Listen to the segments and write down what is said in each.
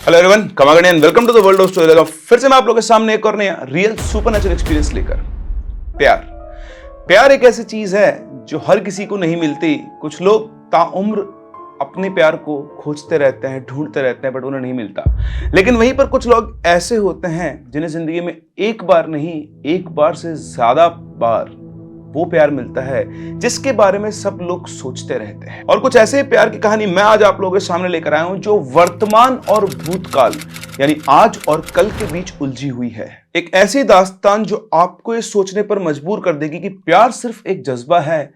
Hello everyone, कमागणे and welcome to the world of story. फिर से मैं आप लोगों के सामने एक और नया रियल सुपरनेचुरल एक्सपीरियंस लेकर। प्यार प्यार एक ऐसी चीज है जो हर किसी को नहीं मिलती। कुछ लोग ताउम्र अपने प्यार को खोजते रहते हैं, ढूंढते रहते हैं, बट उन्हें नहीं मिलता। लेकिन वहीं पर कुछ लोग ऐसे होते हैं जिन्हें जिंदगी में एक बार नहीं, एक बार से ज्यादा बार वो प्यार मिलता है जिसके बारे में सब लोग सोचते रहते हैं। और कुछ ऐसे प्यार की कहानी मैं आज आप लोगों के सामने लेकर आया हूं जो वर्तमान और भूतकाल यानी आज और कल के बीच उलझी हुई है। एक ऐसी दास्तान जो आपको ये सोचने पर मजबूर कर देगी कि प्यार सिर्फ एक जज्बा है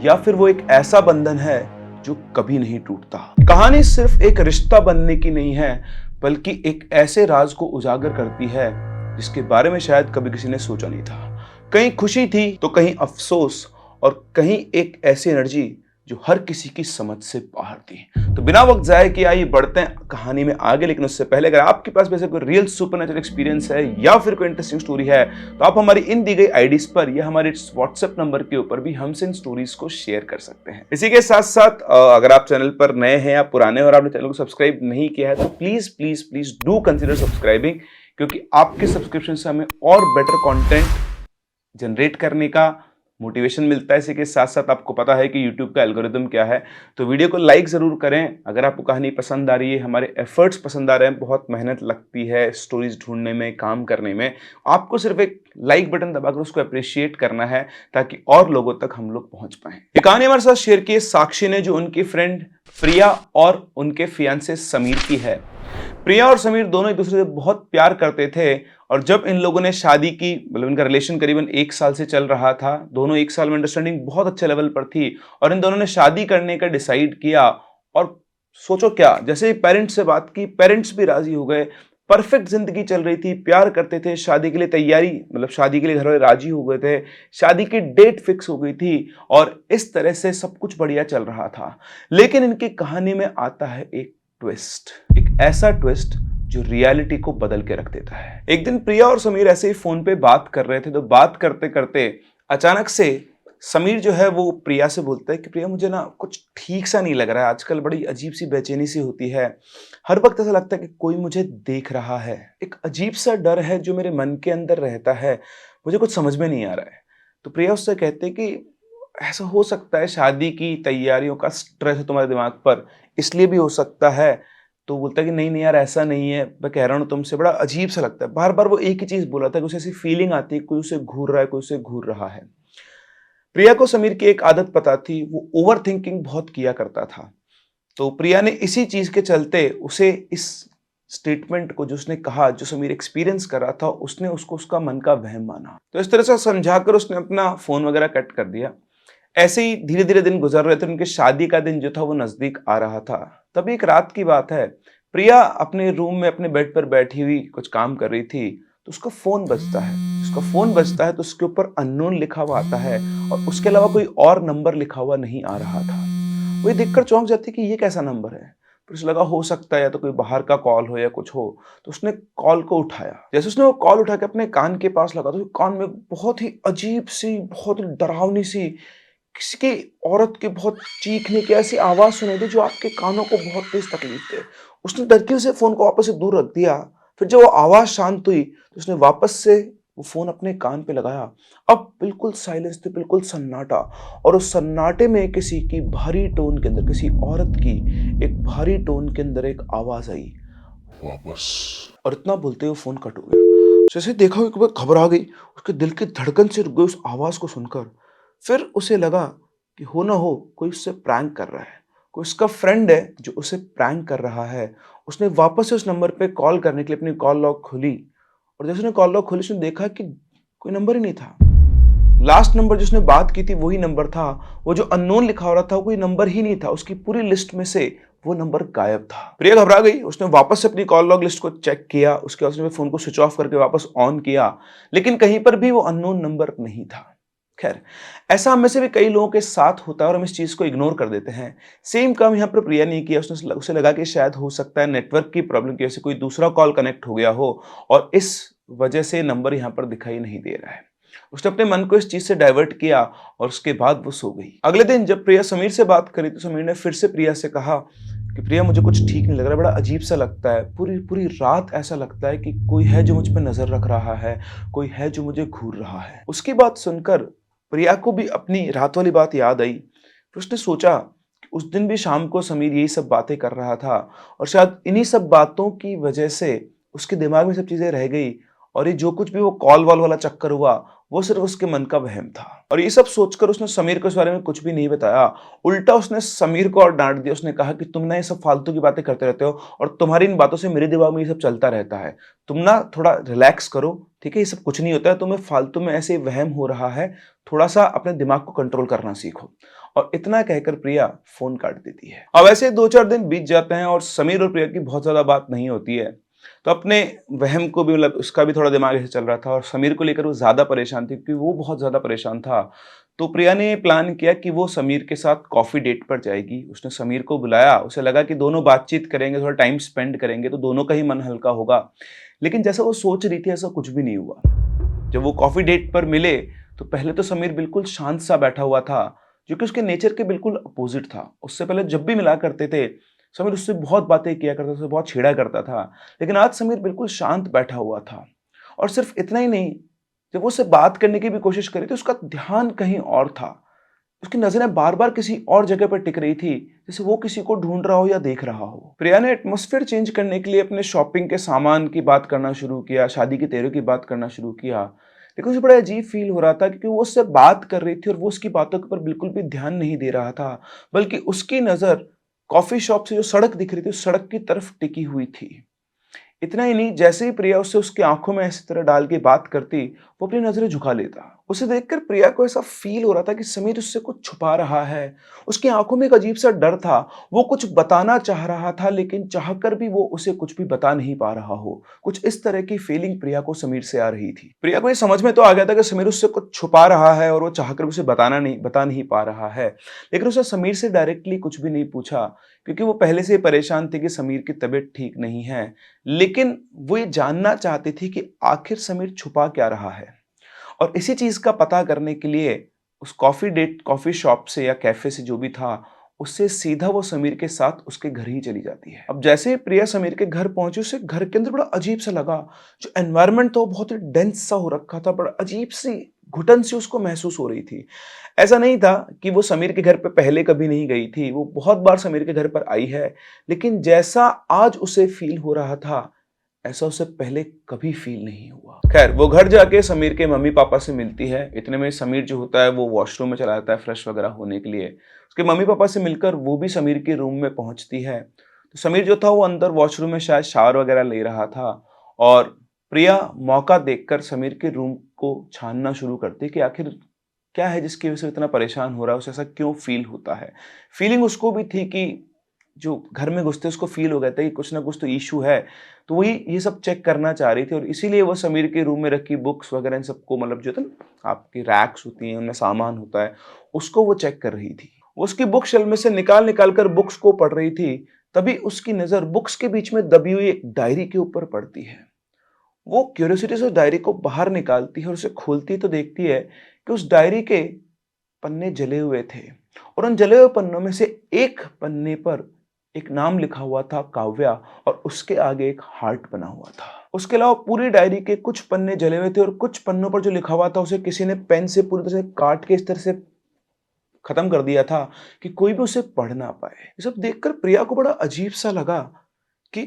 या फिर वो एक ऐसा बंधन है जो कभी नहीं टूटता। कहानी सिर्फ एक रिश्ता बनने की नहीं है, बल्कि एक ऐसे राज को उजागर करती है जिसके बारे में शायद कभी किसी ने सोचा नहीं था। कहीं खुशी थी तो कहीं अफसोस और कहीं एक ऐसी एनर्जी जो हर किसी की समझ से बाहर थी। तो बिना वक्त जाए किए आइए बढ़ते हैं कहानी में आगे। लेकिन उससे पहले अगर आपके पास वैसे कोई रियल सुपरनेचुरल एक्सपीरियंस है या फिर कोई इंटरेस्टिंग स्टोरी है तो आप हमारी इन दी गई आईडीज पर या हमारे व्हाट्सएप नंबर के ऊपर भी हमसे इन स्टोरीज को शेयर कर सकते हैं। इसी के साथ साथ अगर आप चैनल पर नए हैं या पुराने और आपने चैनल को सब्सक्राइब नहीं किया है तो please please please do consider subscribing, क्योंकि आपके सब्सक्रिप्शन से हमें और बेटर कॉन्टेंट जनरेट करने का मोटिवेशन मिलता है। इसी के साथ साथ आपको पता है कि YouTube का एल्गोरिदम क्या है, तो वीडियो को लाइक जरूर करें अगर आपको कहानी पसंद आ रही है, हमारे एफर्ट्स पसंद आ रहे हैं। बहुत मेहनत लगती है स्टोरीज ढूंढने में, काम करने में। आपको सिर्फ एक लाइक बटन दबाकर उसको अप्रिशिएट करना है ताकि और लोगों तक हम लोग पहुंच पाए। ये कहानी हमारे साथ शेयर की साक्षी ने, जो उनकी फ्रेंड प्रिया और उनके फियांसे समीर की है। प्रिया और समीर दोनों एक दूसरे से बहुत प्यार करते थे और जब इन लोगों ने शादी की, मतलब इनका रिलेशन करीबन 1 साल से चल रहा था, दोनों 1 साल में अंडरस्टैंडिंग बहुत अच्छे लेवल पर थी और इन दोनों ने शादी करने का डिसाइड किया। और सोचो क्या, जैसे ही पेरेंट्स से बात की, पेरेंट्स भी राजी हो गए। परफेक्ट जिंदगी चल रही थी, प्यार करते थे, शादी के लिए तैयारी, मतलब शादी के लिए घर वाले राजी हो गए थे, शादी की डेट फिक्स हो गई थी और इस तरह से सब कुछ बढ़िया चल रहा था। लेकिन इनकी कहानी में आता है एक ट्विस्ट, एक ऐसा ट्विस्ट जो रियलिटी को बदल के रख देता है। एक दिन प्रिया और समीर ऐसे ही फोन पे बात कर रहे थे, तो बात करते करते अचानक से समीर जो है वो प्रिया से बोलता है कि प्रिया, मुझे ना कुछ ठीक सा नहीं लग रहा है, आजकल बड़ी अजीब सी बेचैनी सी होती है, हर वक्त ऐसा लगता है कि कोई मुझे देख रहा है, एक अजीब सा डर है जो मेरे मन के अंदर रहता है, मुझे कुछ समझ में नहीं आ रहा है। तो प्रिया उससे कहते कि ऐसा हो सकता है शादी की तैयारियों का स्ट्रेस है तुम्हारे दिमाग पर, इसलिए भी हो सकता है। तो बोलता है कि नहीं नहीं यार, ऐसा नहीं है, मैं कह रहा हूँ तुमसे, बड़ा अजीब सा लगता है। बार बार वो एक ही चीज बोला था कि उसे ऐसी फीलिंग आती है कोई उसे घूर रहा है, कोई उसे घूर रहा है। प्रिया को समीर की एक आदत पता थी, वो ओवर थिंकिंग बहुत किया करता था। तो प्रिया ने इसी चीज के चलते उसे इस स्टेटमेंट को जो उसने कहा, जो समीर एक्सपीरियंस कर रहा था, उसने उसको उसका मन का वहम माना। तो इस तरह से समझाकर उसने अपना फोन वगैरह कट कर दिया। ऐसे ही धीरे धीरे दिन गुजर रहे थे, उनके शादी का दिन जो था वो नजदीक आ रहा था। तभी एक रात की बात है, प्रिया अपने रूम में अपने बेड पर बैठी हुई कुछ काम कर रही थी, तो उसका फोन बजता है। उसका फोन बजता है तो उसके ऊपर अननोन लिखा हुआ आता है और उसके अलावा कोई और नंबर लिखा हुआ नहीं आ रहा था। वो ये देखकर चौंक जाती कि ये कैसा नंबर है। फिर उसे लगा हो सकता है या तो कोई बाहर का कॉल हो या कुछ हो, तो उसने कॉल को उठाया। जैसे उसने वो कॉल उठा के अपने कान के पास लगा तो कान में बहुत ही अजीब सी, बहुत ही डरावनी सी, किसी की औरत के बहुत चीखने की ऐसी आवाज सुनाई दी जो आपके कानों को बहुत तेज तकलीफ दे। उसने डरके से फोन को वापस से दूर रख दिया। फिर जब वो आवाज शांत हुई तो उसने वापस से वो फोन अपने कान पे लगाया। अब बिल्कुल साइलेंस थी, बिल्कुल सन्नाटा, और उस सन्नाटे में किसी की भारी टोन के अंदर, किसी औरत की एक भारी टोन के अंदर एक आवाज आई, वापस। और इतना बोलते हुए फोन कट हो गया। जैसे देखा एक बार घबरा गई, उसके दिल की धड़कन से रुक गई उस आवाज को सुनकर। फिर उसे लगा कि हो ना हो कोई उससे प्रैंक कर रहा है, कोई उसका फ्रेंड है जो उसे प्रैंक कर रहा है। उसने वापस से उस नंबर पे कॉल करने के लिए अपनी कॉल लॉग खोली और जैसे उसने कॉल लॉग खोली उसने देखा कि कोई नंबर ही नहीं था। लास्ट नंबर जिसने बात की थी वही नंबर था, वो जो अननोन लिखा हो रहा था वो कोई नंबर ही नहीं था। उसकी पूरी लिस्ट में से वो नंबर गायब था। प्रिया घबरा गई, उसने वापस से अपनी कॉल लॉग लिस्ट को चेक किया, उसके बाद उसने फोन को स्विच ऑफ करके वापस ऑन किया, लेकिन कहीं पर भी वो अननोन नंबर नहीं था। खैर, ऐसा हम में से भी कई लोगों के साथ होता है और हम इस चीज को इग्नोर कर देते हैं। सेम काम यहाँ पर प्रिया ने किया। उसे लगा कि शायद हो सकता है नेटवर्क की प्रॉब्लम की वजह से कोई दूसरा कॉल कनेक्ट हो गया हो और इस वजह से नंबर यहाँ पर दिखाई नहीं दे रहा है। उसने अपने मन को इस चीज से डाइवर्ट किया और उसके बाद वो सो गई। अगले दिन जब प्रिया समीर से बात करी तो समीर ने फिर से प्रिया से कहा कि प्रिया मुझे कुछ ठीक नहीं लग रहा, बड़ा अजीब सा लगता है, पूरी पूरी रात ऐसा लगता है कि कोई है जो मुझ पे नज़र रख रहा है, कोई है जो मुझे घूर रहा है। उसकी बात सुनकर प्रिया को भी अपनी रात वाली बात याद आई। फिर उसने सोचा कि उस दिन भी शाम को समीर यही सब बातें कर रहा था और शायद इन्हीं सब बातों की वजह से उसके दिमाग में सब चीज़ें रह गई और ये जो कुछ भी वो कॉल वॉल वाला चक्कर हुआ, वो सिर्फ उसके मन का वहम था। और ये सब सोचकर उसने समीर को इस बारे में कुछ भी नहीं बताया। उल्टा उसने समीर को और डाँट दिया। उसने कहा कि तुम ना ये सब फालतू की बातें करते रहते हो और तुम्हारी इन बातों से मेरे दिमाग में ये सब चलता रहता है। तुम ना थोड़ा रिलैक्स करो, ठीक है? ये सब कुछ नहीं होता है, तुम्हें फालतू में ऐसे वहम हो रहा है, थोड़ा-सा अपने दिमाग को कंट्रोल करना सीखो। और इतना कहकर प्रिया फ़ोन काट देती है। अब ऐसे 2-4 दिन बीत जाते हैं और समीर और प्रिया की बहुत ज़्यादा बात नहीं होती है। तो अपने वहम को भी, मतलब उसका भी थोड़ा दिमाग ऐसे चल रहा था और समीर को लेकर वो ज़्यादा परेशान थी क्योंकि वो बहुत ज़्यादा परेशान था। तो प्रिया ने प्लान किया कि वो समीर के साथ कॉफ़ी डेट पर जाएगी। उसने समीर को बुलाया, उसे लगा कि दोनों बातचीत करेंगे, थोड़ा टाइम स्पेंड करेंगे तो दोनों का ही मन हल्का होगा। लेकिन जैसा वो सोच रही थी ऐसा कुछ भी नहीं हुआ। जब वो कॉफ़ी डेट पर मिले तो पहले तो समीर बिल्कुल शांत सा बैठा हुआ था, जो कि उसके नेचर के बिल्कुल अपोज़िट था। उससे पहले जब भी मिला करते थे, समीर उससे बहुत बातें किया करता था, उससे बहुत छेड़ा करता था। लेकिन आज समीर बिल्कुल शांत बैठा हुआ था। और सिर्फ़ इतना ही नहीं, जब वो उससे बात करने की भी कोशिश करी तो उसका ध्यान कहीं और था। उसकी नज़रें बार-बार किसी और जगह पर टिक रही थी, जैसे वो किसी को ढूँढ रहा हो या देख रहा हो। प्रिया ने एटमॉस्फेयर चेंज करने के लिए अपने शॉपिंग के सामान की बात करना शुरू किया, शादी की तैयारियों की बात करना शुरू किया। लेकिन उसे बड़ा अजीब फ़ील हो रहा था क्योंकि वो उससे बात कर रही थी और वो उसकी बातों के ऊपर बिल्कुल भी ध्यान नहीं दे रहा था, बल्कि उसकी नज़र कॉफ़ी शॉप से जो सड़क दिख रही थी, उस सड़क की तरफ टिकी हुई थी। इतना ही नहीं, जैसे ही प्रिया उससे उसकी आंखों में ऐसी तरह डाल के बात करती, वो अपनी नज़रें झुका लेता। उसे देखकर प्रिया को ऐसा फ़ील हो रहा था कि समीर उससे कुछ छुपा रहा है। उसकी आंखों में एक अजीब-सा डर था। वो कुछ बताना चाह रहा था लेकिन चाहकर भी वो उसे कुछ भी बता नहीं पा रहा हो। कुछ इस तरह की फ़ीलिंग प्रिया को समीर से आ रही थी। प्रिया को ये समझ में तो आ गया था कि समीर उससे कुछ छुपा रहा है और वो चाहकर उसे बता नहीं पा रहा है। लेकिन उसे समीर से डायरेक्टली कुछ भी नहीं पूछा क्योंकि वो पहले से ही परेशान थी कि समीर की तबीयत ठीक नहीं है। लेकिन वो ये जानना चाहती थी कि आखिर समीर छुपा क्या रहा है। और इसी चीज़ का पता करने के लिए उस कॉफ़ी शॉप से या कैफ़े से जो भी था, उससे सीधा वो समीर के साथ उसके घर ही चली जाती है। अब जैसे ही प्रिया समीर के घर पहुँची, उसे घर के अंदर बड़ा अजीब-सा लगा। जो एनवायरनमेंट था वो बहुत ही डेंस सा हो रखा था, बड़ा अजीब-सी घुटन-सी उसको महसूस हो रही थी। ऐसा नहीं था कि वो समीर के घर पे पहले कभी नहीं गई थी, वो बहुत बार समीर के घर पर आई है, लेकिन जैसा आज उसे फ़ील हो रहा था, ऐसा उसे पहले कभी फ़ील नहीं हुआ। ख़ैर, वो घर जाके समीर के मम्मी-पापा से मिलती है। इतने में समीर जो होता है वो वॉशरूम में चला जाता है फ्रेश वग़ैरह होने के लिए। उसके मम्मी-पापा से मिलकर वो भी समीर के रूम में पहुँचती है। तो समीर जो था वो अंदर वॉशरूम में शायद शावर वग़ैरह ले रहा था और प्रिया मौका देखकर समीर के रूम को छानना शुरू करती है कि आखिर क्या है जिसकी वज़ह से इतना परेशान हो रहा है, उसे ऐसा क्यों फ़ील होता है। फ़ीलिंग उसको भी थी कि जो घर में घुसते उसको फ़ील हो गया था कि कुछ ना कुछ तो इश्यू है। तो वही ये सब चेक करना चाह रही थी और इसीलिए वो समीर के रूम में रखी बुक्स वग़ैरह इन सबको, मतलब जो होता है ना आपकी रैक्स होती हैं, उनमें सामान होता है, उसको वो चेक कर रही थी। वो उसकी बुक शेल्फ में से निकाल-निकाल कर बुक्स को पढ़ रही थी, तभी उसकी नज़र बुक्स के बीच में दबी हुई एक डायरी के ऊपर पड़ती है। वो क्यूरियोसिटी से उस डायरी को बाहर निकालती है और उसे खोलती तो देखती है कि उस डायरी के पन्ने जले हुए थे और उन जले हुए पन्नों में से एक पन्ने पर एक नाम लिखा हुआ था, काव्या, और उसके आगे एक हार्ट बना हुआ था। उसके अलावा पूरी डायरी के कुछ पन्ने जले हुए थे और कुछ पन्नों पर जो लिखा हुआ था उसे किसी ने पेन से पूरी तरह से काट के इस तरह से खत्म कर दिया था कि कोई भी उसे पढ़ ना पाए। ये सब देखकर प्रिया को बड़ा अजीब सा लगा कि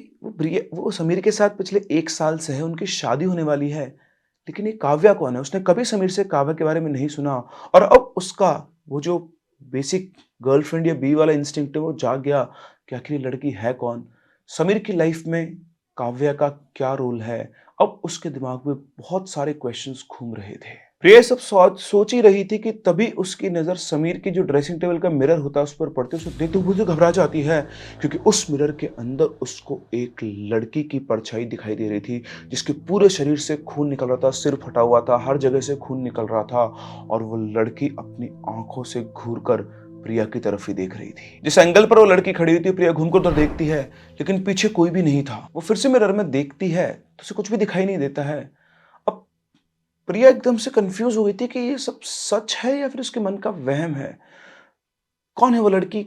वो समीर के साथ पिछले 1 साल से है, उनकी शादी होने वाली है। लेकिन ये काव्या कौन है? उसने कभी समीर से काव्या के बारे में नहीं सुना और अब उसका वो जो बेसिक गर्लफ्रेंड या बी वाला इंस्टिंक्ट है वो जाग गया कि आखिर ये लड़की है कौन? समीर की लाइफ में काव्या का क्या रोल है? अब उसके दिमाग में बहुत सारे क्वेश्चंस घूम रहे थे। प्रिया सब सोच ही रही थी कि तभी उसकी नज़र समीर की जो ड्रेसिंग टेबल का मिरर होता है उस पर पड़ती है। उसे देखते हुए वो घबरा जाती है क्योंकि उस मिरर के अंदर उसको एक लड़की की परछाई दिखाई दे रही थी जिसके पूरे शरीर से खून निकल रहा था, सिर फटा हुआ था, हर जगह से खून निकल रहा था और वो लड़की अपनी आंखों से घूरकर प्रिया की तरफ ही देख रही थी। जिस एंगल पर वो लड़की खड़ी हुई थी, प्रिया घूमकर उधर देखती है लेकिन पीछे कोई भी नहीं था। वो फिर से मिरर में देखती है तो उसे कुछ भी दिखाई नहीं देता है। अब प्रिया एकदम से कंफ्यूज हो गई थी कि ये सब सच है या फिर उसके मन का वहम है। कौन है वो लड़की?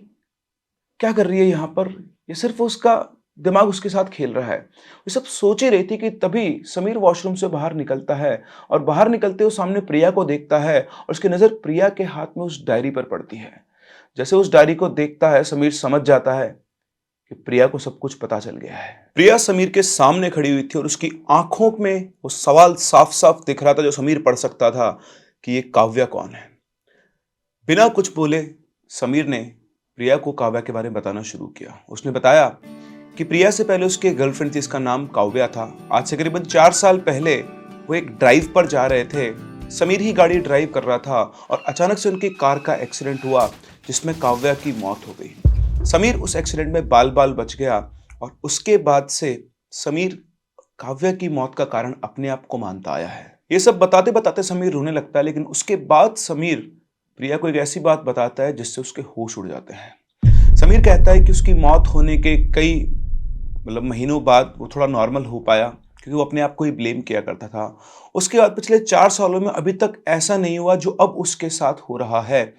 क्या कर रही है यहाँ पर, ये सिर्फ उसका दिमाग उसके साथ खेल रहा है। ये सब सोच ही रही थी कि तभी समीर वॉशरूम से बाहर निकलता है और बाहर निकलते हुए सामने प्रिया को देखता है और उसकी नजर प्रिया के हाथ में उस डायरी पर पड़ती है। जैसे उस डायरी को देखता है समीर समझ जाता है कि प्रिया को सब कुछ पता चल गया है। प्रिया समीर के सामने खड़ी हुई थी और उसकी आंखों में वो सवाल साफ साफ दिख रहा था जो समीर पढ़ सकता था कि ये काव्या कौन है। बिना कुछ बोले समीर ने प्रिया को काव्या के बारे में बताना शुरू किया। उसने बताया कि प्रिया से पहले उसकी गर्लफ्रेंड थी, इसका नाम काव्या था। आज से करीबन 4 साल पहले वो एक ड्राइव पर जा रहे थे। समीर ही गाड़ी ड्राइव कर रहा था और अचानक से उनकी कार का एक्सीडेंट हुआ जिसमें काव्या की मौत हो गई। समीर उस एक्सीडेंट में बाल बाल बच गया और उसके बाद से समीर काव्या की मौत का कारण अपने आप को मानता आया है। ये सब बताते बताते समीर रोने लगता है, लेकिन उसके बाद समीर प्रिया को एक ऐसी बात बताता है जिससे उसके होश उड़ जाते हैं। समीर कहता है कि उसकी मौत होने के कई महीनों बाद वो थोड़ा नॉर्मल हो पाया क्योंकि वो अपने आप को ही ब्लेम किया करता था। उसके बाद पिछले 4 सालों में अभी तक ऐसा नहीं हुआ जो अब उसके साथ हो रहा है।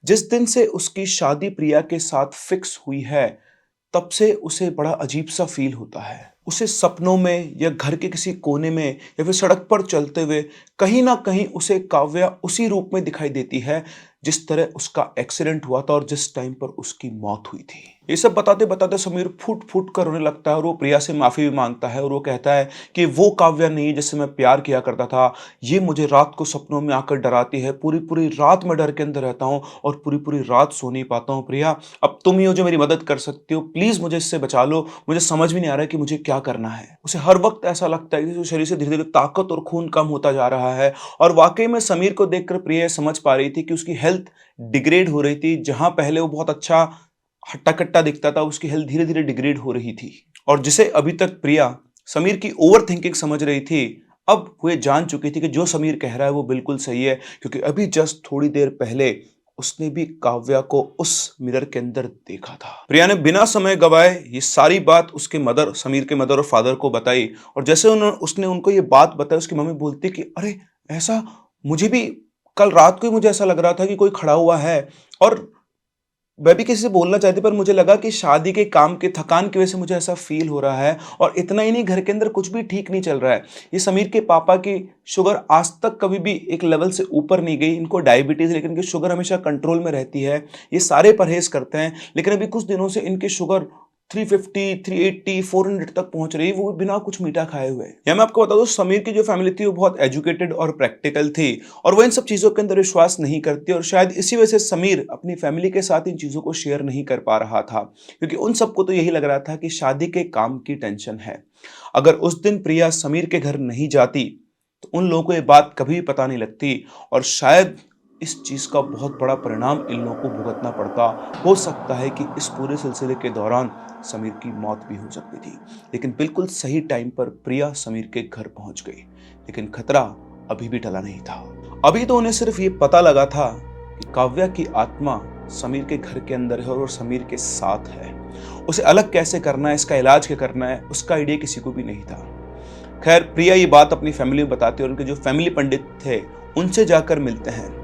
जिस दिन से उसकी शादी प्रिया के साथ फिक्स हुई है तब से उसे बड़ा अजीब सा फील होता है। उसे सपनों में या घर के किसी कोने में या फिर सड़क पर चलते हुए कहीं ना कहीं उसे काव्या उसी रूप में दिखाई देती है जिस तरह उसका एक्सीडेंट हुआ था और जिस टाइम पर उसकी मौत हुई थी। ये सब बताते बताते समीर फूट फूट कर रोने लगता है और वो प्रिया से माफी भी मांगता है और वो कहता है कि वो काव्या नहीं है जिससे मैं प्यार किया करता था। ये मुझे रात को सपनों में आकर डराती है, पूरी पूरी रात मैं डर के अंदर रहता हूँ और पूरी पूरी रात सो नहीं पाता हूँ। प्रिया, अब तुम ही हो जो मेरी मदद कर सकती हो, प्लीज मुझे इससे बचा लो। मुझे समझ भी नहीं आ रहा है कि मुझे क्या करना है। उसे हर वक्त ऐसा लगता है कि उसके शरीर से धीरे धीरे ताकत और खून कम होता जा रहा है और वाकई में समीर को देखकर प्रिया समझ पा रही थी कि उसकी हेल्थ डिग्रेड हो रही थी। जहां पहले वो बहुत अच्छा हट्टा कट्टा दिखता था, उसकी हेल्थ धीरे धीरे डिग्रेड हो रही थी। और जिसे अभी तक प्रिया समीर की ओवर थिंकिंग समझ रही थी, अब वो जान चुकी थी कि जो समीर कह रहा है वो बिल्कुल सही है, क्योंकि अभी जस्ट थोड़ी देर पहले उसने भी काव्या को उस मिरर के अंदर देखा था। प्रिया ने बिना समय गवाए ये सारी बात उसके मदर, समीर के मदर और फादर को बताई और जैसे उसने उनको ये बात बताई, उसकी मम्मी बोलती कि अरे ऐसा, मुझे भी कल रात को ही मुझे ऐसा लग रहा था कि कोई खड़ा हुआ है और मैं भी किसी से बोलना चाहती, पर मुझे लगा कि शादी के काम के थकान की वजह से मुझे ऐसा फील हो रहा है। और इतना ही नहीं, घर के अंदर कुछ भी ठीक नहीं चल रहा है। ये समीर के पापा की शुगर आज तक कभी भी एक लेवल से ऊपर नहीं गई। इनको डायबिटीज, लेकिन इनकी शुगर हमेशा कंट्रोल में रहती है। ये सारे परहेज करते हैं, लेकिन अभी कुछ दिनों से इनकी शुगर 350, 380, 400 तक पहुंच रही है, वो बिना कुछ मीठा खाए हुए। या मैं आपको बता दूं, समीर की जो फैमिली थी वो बहुत एजुकेटेड और प्रैक्टिकल थी और वो इन सब चीजों के अंदर विश्वास नहीं करती और शायद इसी वजह से समीर अपनी फैमिली के साथ इन चीजों को शेयर नहीं कर पा रहा था, क्योंकि उन सबको तो यही लग रहा था कि शादी के काम की टेंशन है। अगर उस दिन प्रिया समीर के घर नहीं जाती तो उन लोगों को ये बात कभी भी पता नहीं लगती और शायद इस चीज का बहुत बड़ा परिणाम इन लोगों को भुगतना पड़ता। हो सकता है कि इस पूरे सिलसिले के दौरान समीर की मौत भी हो सकती थी। लेकिन बिल्कुल सही टाइम पर प्रिया समीर के घर पहुंच गई, लेकिन खतरा अभी भी टला नहीं था। अभी तो उन्हें सिर्फ ये पता लगा था कि काव्या की आत्मा समीर के घर के अंदर है और समीर के साथ है। उसे अलग कैसे करना है, इसका इलाज क्या करना है, उसका आइडिया किसी को भी नहीं था। खैर, प्रिया ये बात अपनी फैमिली में बताती है और उनके जो फैमिली पंडित थे उनसे जाकर मिलते हैं।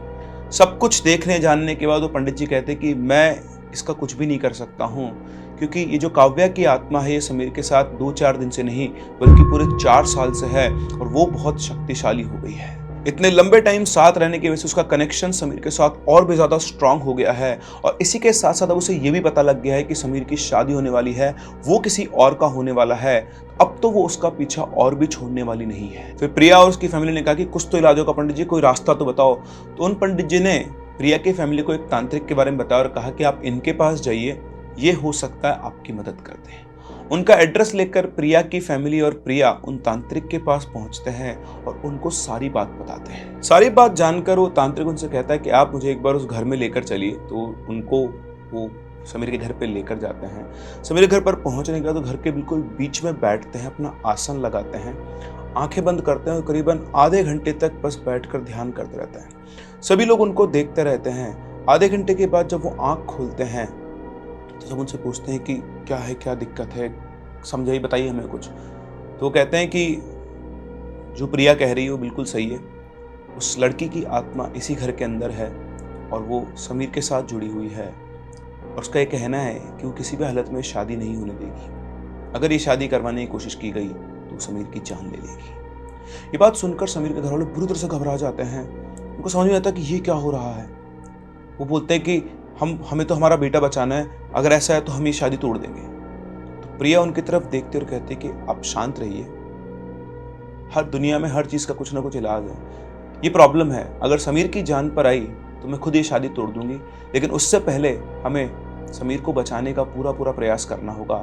सब कुछ देखने जानने के बाद वो पंडित जी कहते कि मैं इसका कुछ भी नहीं कर सकता हूँ, क्योंकि ये जो काव्या की आत्मा है ये समीर के साथ 2-4 दिन से नहीं बल्कि पूरे 4 साल से है और वो बहुत शक्तिशाली हो गई है। इतने लंबे टाइम साथ रहने की वजह से उसका कनेक्शन समीर के साथ और भी ज्यादा स्ट्रांग हो गया है और इसी के साथ साथ अब उसे ये भी पता लग गया है कि समीर की शादी होने वाली है, वो किसी और का होने वाला है। अब तो वो उसका पीछा और भी छोड़ने वाली नहीं है। फिर प्रिया और उसकी फैमिली ने कहा कि कुछ तो इलाज होगा पंडित जी, कोई रास्ता तो बताओ। तो उन पंडित जी ने प्रिया की फैमिली को एक तांत्रिक के बारे में बताया और कहा कि आप इनके पास जाइए, ये हो सकता है आपकी मदद कर दें। उनका एड्रेस लेकर प्रिया की फैमिली और प्रिया उन तांत्रिक के पास पहुंचते हैं और उनको सारी बात बताते हैं। सारी बात जानकर वो तांत्रिक उनसे कहता है कि आप मुझे एक बार उस घर में लेकर चलिए। तो उनको वो समीर के घर पे लेकर जाते हैं। समीर के घर पर पहुंचने के बाद तो घर के बिल्कुल बीच में बैठते हैं, अपना आसन लगाते हैं, आंखें बंद करते हैं और करीबन आधे घंटे तक बस बैठकर ध्यान करते रहते हैं। सभी लोग उनको देखते रहते हैं। आधे घंटे के बाद जब वो आंख खोलते हैं तो सब उनसे पूछते हैं कि क्या है, क्या दिक्कत है, समझाइए, बताइए हमें कुछ। तो वो कहते हैं कि जो प्रिया कह रही है वो बिल्कुल सही है। उस लड़की की आत्मा इसी घर के अंदर है और वो समीर के साथ जुड़ी हुई है। और उसका ये कहना है कि वो किसी भी हालत में शादी नहीं होने देगी। अगर ये शादी करवाने की कोशिश की गई तो समीर की जान ले लेगी। ये बात सुनकर समीर के घर वाले बुरी तरह से घबरा जाते हैं। उनको समझ में आता कि ये क्या हो रहा है। वो बोलते हैं कि हमें तो हमारा बेटा बचाना है, अगर ऐसा है तो हम ये शादी तोड़ देंगे। तो प्रिया उनकी तरफ देखते और कहती कि आप शांत रहिए, हर दुनिया में हर चीज़ का कुछ ना कुछ इलाज है। ये प्रॉब्लम है, अगर समीर की जान पर आई तो मैं खुद ये शादी तोड़ दूंगी, लेकिन उससे पहले हमें समीर को बचाने का पूरा प्रयास करना होगा,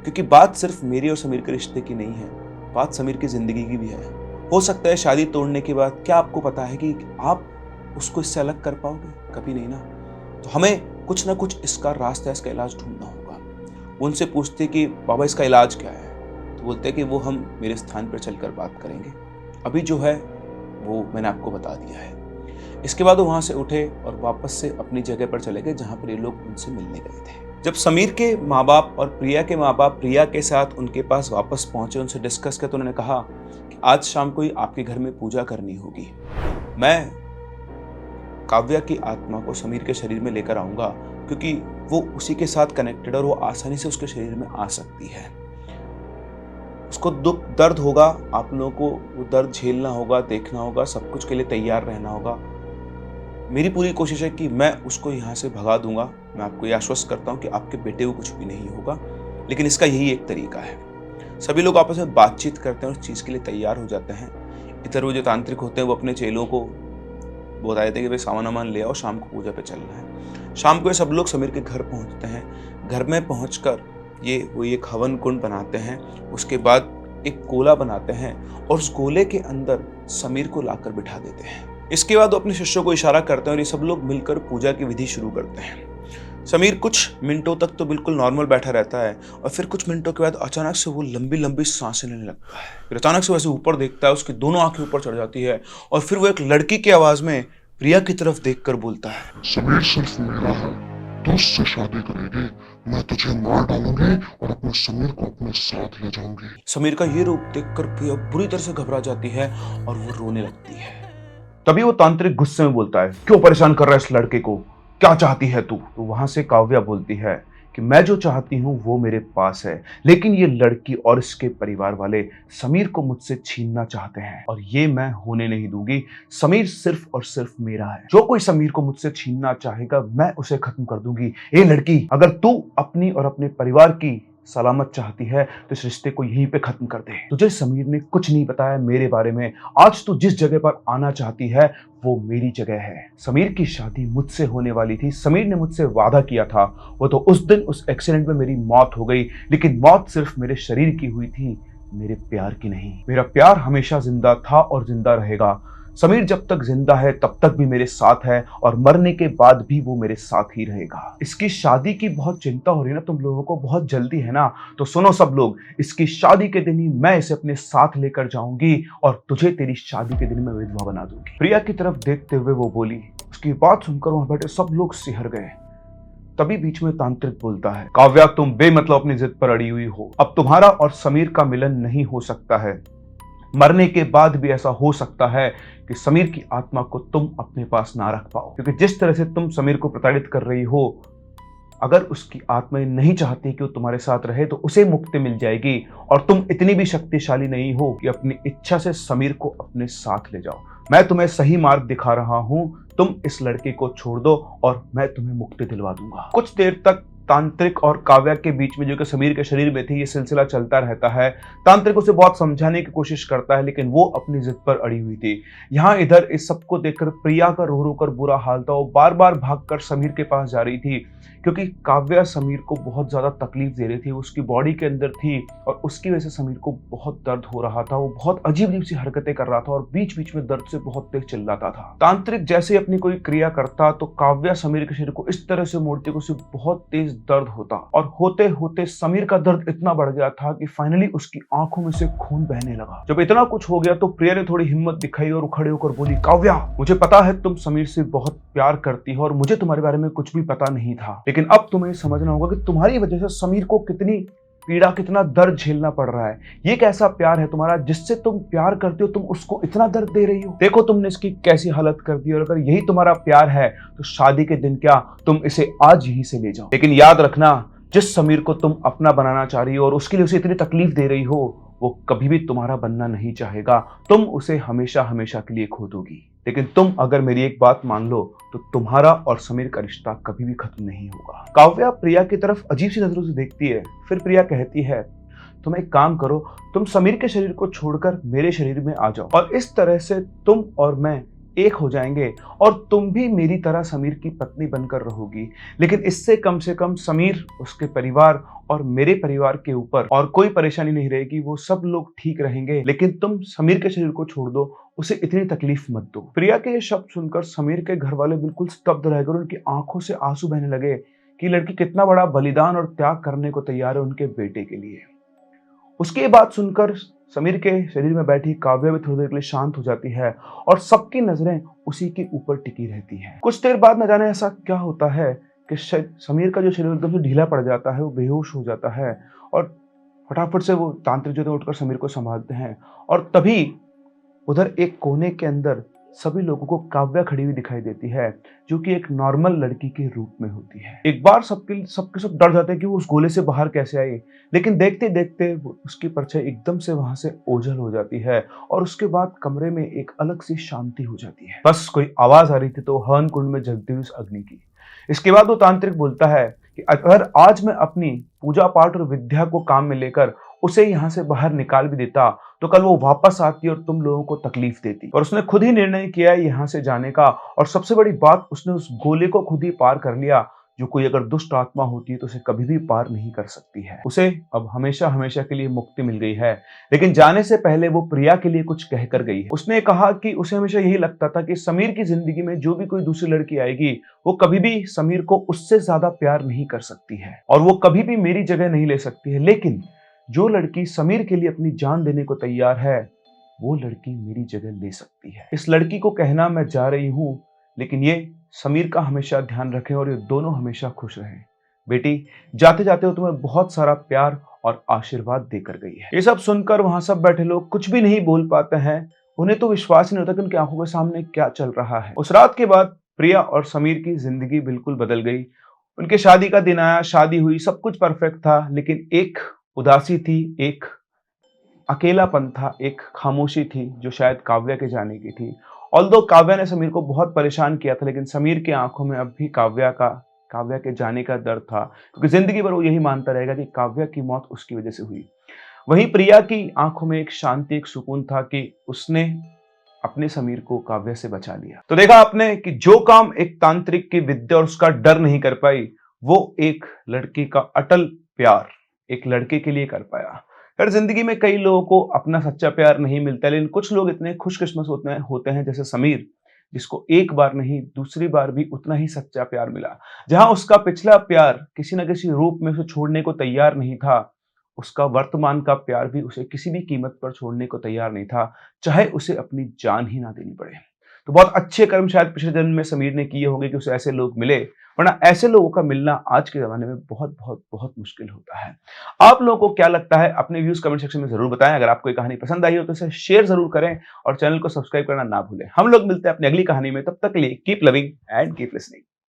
क्योंकि बात सिर्फ मेरी और समीर के रिश्ते की नहीं है, बात समीर की ज़िंदगी की भी है। हो सकता है शादी तोड़ने के बाद क्या आपको पता है कि आप उसको इससे अलग कर पाओगे? कभी नहीं ना। तो हमें कुछ ना कुछ इसका रास्ता, इसका इलाज ढूंढना होगा। वो उनसे पूछते कि बाबा इसका इलाज क्या है? तो बोलते कि वो हम मेरे स्थान पर चलकर बात करेंगे, अभी जो है वो मैंने आपको बता दिया है। इसके बाद वो वहाँ से उठे और वापस से अपनी जगह पर चले गए जहाँ पर ये लोग उनसे मिलने गए थे। जब समीर के माँ बाप और प्रिया के माँ बाप प्रिया के साथ उनके पास वापस पहुँचे, उनसे डिस्कस किया, तो उन्होंने कहा कि आज शाम को ही आपके घर में पूजा करनी होगी। मैं काव्या की आत्मा को समीर के शरीर में लेकर आऊँगा, क्योंकि वो उसी के साथ कनेक्टेड और वो आसानी से उसके शरीर में आ सकती है। उसको दुख दर्द होगा, आप लोगों को वो दर्द झेलना होगा, देखना होगा, सब कुछ के लिए तैयार रहना होगा। मेरी पूरी कोशिश है कि मैं उसको यहाँ से भगा दूंगा। मैं आपको ये आश्वस्त करता हूँ कि आपके बेटे को कुछ भी नहीं होगा, लेकिन इसका यही एक तरीका है। सभी लोग आपस में बातचीत करते हैं और उस चीज़ के लिए तैयार हो जाते हैं। इधर वो जो तांत्रिक होते हैं वो अपने चेलों को बताए थे कि भाई सामान वामान ले आओ, शाम को पूजा पे चलना है। शाम को ये सब लोग समीर के घर पहुँचते हैं। घर में पहुँचकर वो एक हवन कुंड बनाते हैं, उसके बाद एक गोला बनाते हैं और उस गोले के अंदर समीर को लाकर बिठा देते हैं। इसके बाद वो अपने शिष्यों को इशारा करते हैं और ये सब लोग मिलकर पूजा की विधि शुरू करते हैं। समीर कुछ मिनटों तक तो बिल्कुल नॉर्मल बैठा रहता है और फिर कुछ मिनटों के बाद अचानक से वो लंबी लंबी सांसें लेने लगता है। फिर अचानक से वैसे ऊपर देखता है, उसकी दोनों आंखें ऊपर चढ़ जाती है और फिर वो एक लड़की की आवाज में प्रिया की तरफ देखकर बोलता है, समीर सिर्फ मेरा है, तो उससे शादी करेगी, मैं तुझे मार डालूंगी और अपने समीर को अपने साथ ले जाऊंगी। समीर का ये रूप देखकर प्रिया बुरी तरह से घबरा जाती है और वो रोने लगती है। तभी वो तांत्रिक गुस्से में बोलता है, क्यों परेशान कर रहा है इस लड़के को, क्या चाहती है तू? तो वहां से काव्या बोलती है कि मैं जो चाहती हूं वो मेरे पास है, लेकिन ये लड़की और इसके परिवार वाले समीर को मुझसे छीनना चाहते हैं और ये मैं होने नहीं दूंगी। समीर सिर्फ और सिर्फ मेरा है, जो कोई समीर को मुझसे छीनना चाहेगा मैं उसे खत्म कर दूंगी। ये लड़की, अगर तू अपनी और अपने परिवार की सलामत चाहती है तो इस रिश्ते को यहीं पे खत्म कर दे। तुझे समीर ने कुछ नहीं बताया मेरे बारे में। आज तू जिस जगह पर आना चाहती है वो मेरी जगह है। समीर की शादी मुझसे होने वाली थी, समीर ने मुझसे वादा किया था। वो तो उस दिन उस एक्सीडेंट में मेरी मौत हो गई, लेकिन मौत सिर्फ मेरे शरीर की हुई थी, मेरे प्यार की नहीं। मेरा प्यार हमेशा जिंदा था और जिंदा रहेगा। समीर जब तक जिंदा है तब तक भी मेरे साथ है और मरने के बाद भी वो मेरे साथ ही रहेगा। इसकी शादी की बहुत चिंता हो रही है ना तुम लोगों को, बहुत जल्दी है ना? तो सुनो सब लोग, इसकी शादी के दिन ही मैं इसे अपने साथ लेकर जाऊंगी और तुझे तेरी शादी के दिन में विधवा बना दूंगी। प्रिया की तरफ देखते हुए वो बोली। उसकी बात सुनकर वहां बैठे सब लोग सिहर गए। तभी बीच में तांत्रिक बोलता है, काव्या तुम बेमतलब अपनी जिद पर अड़ी हुई हो। अब तुम्हारा और समीर का मिलन नहीं हो सकता है। मरने के बाद भी ऐसा हो सकता है कि समीर की आत्मा को तुम अपने पास ना रख पाओ, क्योंकि जिस तरह से तुम समीर को प्रताड़ित कर रही हो, अगर उसकी आत्मा नहीं चाहती कि वो तुम्हारे साथ रहे तो उसे मुक्ति मिल जाएगी और तुम इतनी भी शक्तिशाली नहीं हो कि अपनी इच्छा से समीर को अपने साथ ले जाओ। मैं तुम्हें सही मार्ग दिखा रहा हूं, तुम इस लड़के को छोड़ दो और मैं तुम्हें मुक्ति दिलवा दूंगा। कुछ देर तक तांत्रिक और काव्या के बीच में, जो कि समीर के शरीर में थी, ये सिलसिला चलता रहता है। तांत्रिक उसे बहुत समझाने की कोशिश करता है, लेकिन वो अपनी जिद पर अड़ी हुई थी। यहाँ इधर इस सबको देखकर प्रिया का रो रो कर बुरा हाल था। वो बार बार भागकर समीर के पास जा रही थी, क्योंकि काव्या समीर को बहुत ज्यादा तकलीफ दे रही थी, उसकी बॉडी के अंदर थी और उसकी वजह से समीर को बहुत दर्द हो रहा था। वो बहुत अजीब अजीब सी हरकतें कर रहा था और बीच बीच में दर्द से बहुत तेज चिल्लाता था। तांत्रिक जैसे अपनी कोई क्रिया करता तो काव्या समीर के शरीर को इस तरह से मोड़ती कि उसे बहुत तेज दर्द होता और होते होते समीर का दर्द इतना बढ़ गया था कि फाइनली उसकी आंखों में से खून बहने लगा। जब इतना कुछ हो गया तो प्रिया ने थोड़ी हिम्मत दिखाई और खड़े होकर बोली, काव्या मुझे पता है तुम समीर से बहुत प्यार करती हो और मुझे तुम्हारे बारे में कुछ भी पता नहीं था, लेकिन अब तुम्हें समझना होगा कि तुम्हारी वजह से समीर को कितनी पीड़ा, कितना दर्द झेलना पड़ रहा है। ये कैसा प्यार है तुम्हारा जिससे तुम प्यार करते हो, तुम उसको इतना दर्द दे रही हो। देखो तुमने इसकी कैसी हालत कर दी, और अगर यही तुम्हारा प्यार है तो शादी के दिन क्या, तुम इसे आज यहीं से ले जाओ। लेकिन याद रखना, जिस समीर को तुम अपना बनाना चाह रही हो और उसके लिए उसे इतनी तकलीफ दे रही हो, वो कभी भी तुम्हारा बनना नहीं चाहेगा। तुम उसे हमेशा हमेशा के लिए खो दोगी। लेकिन तुम अगर मेरी एक बात मान लो तो तुम्हारा और समीर का रिश्ता कभी भी खत्म नहीं होगा। काव्या प्रिया की तरफ अजीब सी नजरों से देखती है। फिर प्रिया कहती है, तुम एक काम करो, तुम समीर के शरीर को छोड़कर मेरे शरीर में आ जाओ और इस तरह से तुम और मैं एक हो जाएंगे और तुम भी मेरी तरह समीर की पत्नी बनकर रहोगी। लेकिन इससे कम से कम समीर, उसके परिवार और मेरे परिवार के ऊपर और कोई परेशानी नहीं रहेगी, वो सब लोग ठीक रहेंगे। लेकिन तुम समीर के शरीर को छोड़ दो, उसे इतनी तकलीफ मत दो। प्रिया के ये शब्द सुनकर समीर के घर वाले बिल्कुल स्तब्ध रह गए। उनकी आंखों से आंसू बहने लगे कि लड़की कितना बड़ा बलिदान और त्याग करने को तैयार है उनके बेटे के लिए। उसकी ये बात सुनकर समीर के शरीर में बैठी काव्या भी थोड़ी देर के लिए शांत हो जाती है और सबकी नजरें उसी के ऊपर टिकी रहती हैं। कुछ देर बाद न जाने ऐसा क्या होता है कि समीर का जो शरीर एकदम से ढीला पड़ जाता है, वो बेहोश हो जाता है और फटाफट से वो तांत्रिक जो उठकर समीर को संभालते हैं। और तभी उधर एक कोने के अंदर सभी लोगों को काव्या खड़ी हुई दिखाई देती है, जो कि एक नॉर्मल लड़की के रूप में होती है। एक बार सबके सब डर जाते हैं कि वो उस गोले से बाहर कैसे आई, लेकिन देखते देखते उसकी परछाई एकदम से वहां से ओझल हो जाती है और उसके बाद कमरे में एक अलग सी शांति हो जाती है। बस कोई आवाज आ रही थी तो हवन कुंड में जलती हुई उस अग्नि की। इसके बाद वो तांत्रिक बोलता है कि अगर आज मैं अपनी पूजा पाठ और विद्या को काम में लेकर उसे यहाँ से बाहर निकाल भी देता तो कल वो वापस आती और तुम लोगों को तकलीफ देती। और उसने खुद ही निर्णय किया है यहाँ से जाने का, और सबसे बड़ी बात, उसने उस गोले को खुद ही पार कर लिया, जो कोई अगर दुष्ट आत्मा होती है तो उसे कभी भी पार नहीं कर सकती है। उसे अब हमेशा हमेशा के लिए मुक्ति मिल गई है। लेकिन जाने से पहले वो प्रिया के लिए कुछ कहकर गई है। उसने कहा कि उसे हमेशा यही लगता था कि समीर की जिंदगी में जो भी कोई दूसरी लड़की आएगी, वो कभी भी समीर को उससे ज्यादा प्यार नहीं कर सकती है और वो कभी भी मेरी जगह नहीं ले सकती है। लेकिन जो लड़की समीर के लिए अपनी जान देने को तैयार है, वो लड़की मेरी जगह ले सकती है। इस लड़की को कहना मैं जा रही हूं, लेकिन ये समीर का हमेशा ध्यान रखें और ये दोनों हमेशा खुश रहें। बेटी, जाते जाते वो तुम्हें बहुत सारा प्यार और आशीर्वाद देकर गई है। ये सब सुनकर वहां सब बैठे लोग कुछ भी नहीं बोल पाते हैं। उन्हें तो विश्वास नहीं होता कि उनकी आंखों के सामने क्या चल रहा है। उस रात के बाद प्रिया और समीर की जिंदगी बिल्कुल बदल गई। उनके शादी का दिन आया, शादी हुई, सब कुछ परफेक्ट था, लेकिन एक उदासी थी, एक अकेलापन था, एक खामोशी थी जो शायद काव्या के जाने की थी। ऑल्दो काव्या ने समीर को बहुत परेशान किया था, लेकिन समीर की आंखों में अब भी काव्या के जाने का दर्द था, क्योंकि जिंदगी भर वो यही मानता रहेगा कि काव्या की मौत उसकी वजह से हुई। वहीं प्रिया की आंखों में एक शांति, एक सुकून था कि उसने अपने समीर को काव्या से बचा लिया। तो देखा आपने कि जो काम एक तांत्रिक की विद्या और उसका डर नहीं कर पाई, वो एक लड़की का अटल प्यार एक लड़के के लिए कर पाया। हर जिंदगी में कई लोगों को अपना सच्चा प्यार नहीं मिलता, लेकिन कुछ लोग इतने खुशकिस्मत होते हैं जैसे समीर, जिसको एक बार नहीं दूसरी बार भी उतना ही सच्चा प्यार मिला। जहां उसका पिछला प्यार किसी न किसी रूप में उसे छोड़ने को तैयार नहीं था, उसका वर्तमान का प्यार भी उसे किसी भी कीमत पर छोड़ने को तैयार नहीं था, चाहे उसे अपनी जान ही ना देनी पड़े। तो बहुत अच्छे कर्म शायद पिछले जन्म में समीर ने किए होंगे कि उसे ऐसे लोग मिले, वरना ऐसे लोगों का मिलना आज के जमाने में बहुत बहुत बहुत मुश्किल होता है। आप लोगों को क्या लगता है, अपने व्यूज कमेंट सेक्शन में जरूर बताएं। अगर आपको ये कहानी पसंद आई हो तो इसे शेयर जरूर करें और चैनल को सब्सक्राइब करना ना भूलें। हम लोग मिलते हैं अपनी अगली कहानी में, तब तक के लिए keep loving and keep listening.